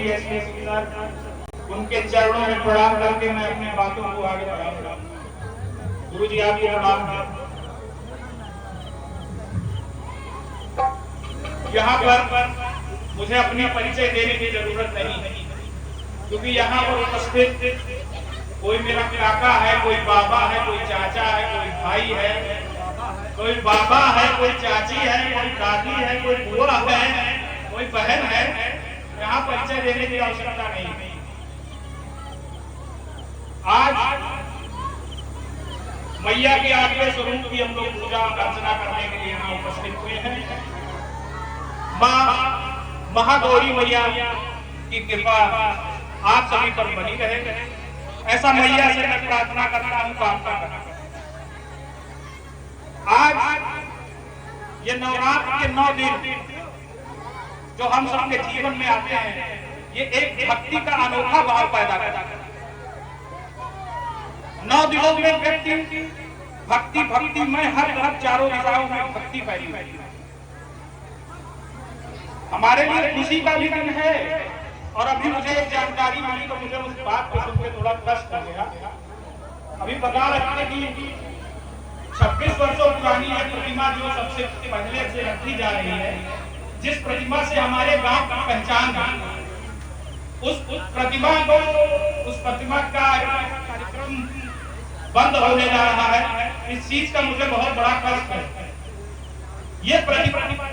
जी SP sir, उनके चरणों में प्रणाम करके मैं अपनी बातों को आगे बढ़ाऊंगा। गुरु जी आपको प्रणाम है। यहाँ पर मुझे अपनी परिचय देने की जरूरत नहीं, क्योंकि यहाँ पर उपस्थित कोई मेरा काका है, कोई बाबा है, कोई चाचा है, कोई भाई है, कोई बाबा है, कोई चाची है, कोई दादी है, कोई बुआ है, कोई बहन है। यहाँ परिचय देने की आवश्यकता नहीं। आज मैया के आगे स्वरूप की हम लोग पूजा अर्चना करने के लिए यहाँ उपस्थित हुए हैं। माँ महागौरी मैया की कृपा आप सभी पर बनी रहे, ऐसा मैया से मैं प्रार्थना करता हूँ, कामना करता हूँ। आज ये नवरात्र के 9 दिन जो हम सबके जीवन में आते हैं, ये एक भक्ति का अनोखा भाव पैदा करता है। 9 दिनों में व्यक्ति भक्ति में हर तरफ चारों दिशाओं में भक्ति फैली हुई है। हमारे लिए खुशी का भी दिन है। और अभी मुझे एक जानकारी मिली तो मुझे उस बात को सुनकर थोड़ा कष्ट हो गया। अभी बता रखते कि 26 वर्षों पुरानी एक प्रतिमा जो सबसे पहले से रखी जा रही है, जिस प्रतिमा से हमारे गांव की पहचान है, उस प्रतिमा का कार्यक्रम बंद होने जा रहा है। इस चीज का मुझे बहुत बड़ा कष्ट है। ये प्रतिमा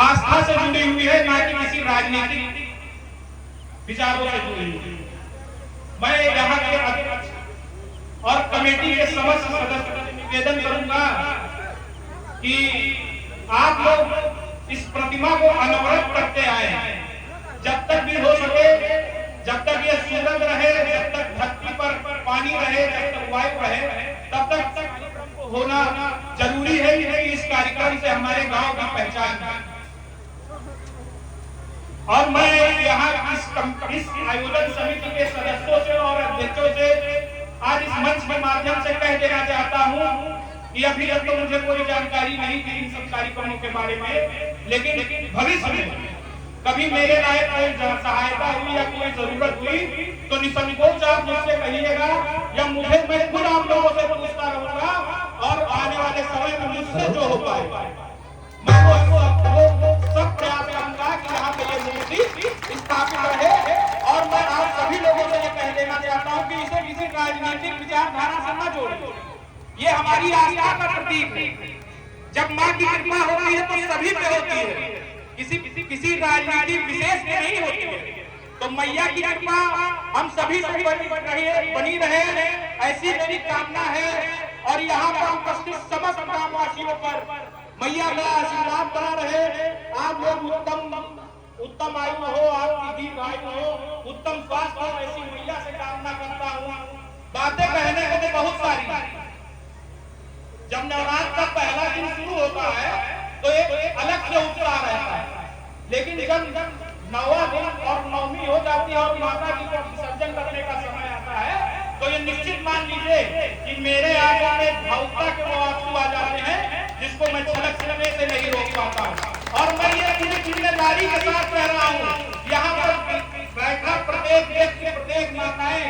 आस्था से जुड़ी हुई है, ना कि किसी राजनीतिक विचारों से जुड़ी हुई है। मैं यहाँ के अध्यक्ष और कमेटी के समस्त सदस्य से निवेदन करूंगा कि आप लोग इस प्रतिमा को अनवरत करते आए। जब तक भी हो सके, जब तक ये सूरज रहे, जब तक धरती पर पानी रहे, जब तक वायु रहे, तब तक होना जरूरी है कि इस कार्यक्रम से हमारे गांव की पहचान। और मैं यहाँ इस आयोजन समिति के सदस्यों से और अध्यक्षों से आज इस मंच के माध्यम से कह देना चाहता हूँ कि अभी तक तो मुझे कोई जानकारी नहीं थी इन सब कार्यक्रमों के बारे में, लेकिन भविष्य में कभी मेरे लायक कोई सहायता हुई या कोई जरूरत हुई तो निसंकोच आप मुझसे कहिएगा, या मैं खुद आप लोगों से पूछता रहूंगा। और आने वाले समय में मुझसे जो हो पाए मैं वो सब प्रयास करूंगा कि यहाँ पे ये मूर्ति स्थापित रहे। और मैं आप सभी लोगों से ये कह देना चाहता हूँ कि इसे किसी राजनीतिक विचारधारा से न जोड़ें। ये हमारी आस्था का प्रतीक है। जब माँ की कृपा होती है तो सभी पे होती है, किसी राजनीतिक विशेष पे नहीं होती है। तो मैया की कृपा हम सभी से बनी रहे, ऐसी मेरी कामना है। और यहाँ पर उपस्थित समस्त ग्रामवासियों पर मैया का आशीर्वाद बना रहे। आप लोग उत्तम आयु हो, आपकी दीर्घायु हो, उत्तम स्वास्थ्य हो, ऐसी मैया से कामना करता हूँ। बातें कहने को तो बहुत सारी। जब नवरात्र का पहला दिन शुरू होता है तो एक अलग से उत्साह रहता है, लेकिन जब 9वां दिन और 9वीं हो जाती है और माता जी को विसर्जन करने का समय आता है, तो ये निश्चित मान लीजिए कि मेरे आंखों में भावुकता के वो आंसू आ जाते हैं जिसको मैं छलक से नहीं रोक पाता हूँ। और मैं ये पूरी जिम्मेदारी के साथ कह रहा हूँ, यहाँ पर बैठा प्रत्येक व्यक्ति, प्रत्येक माताएं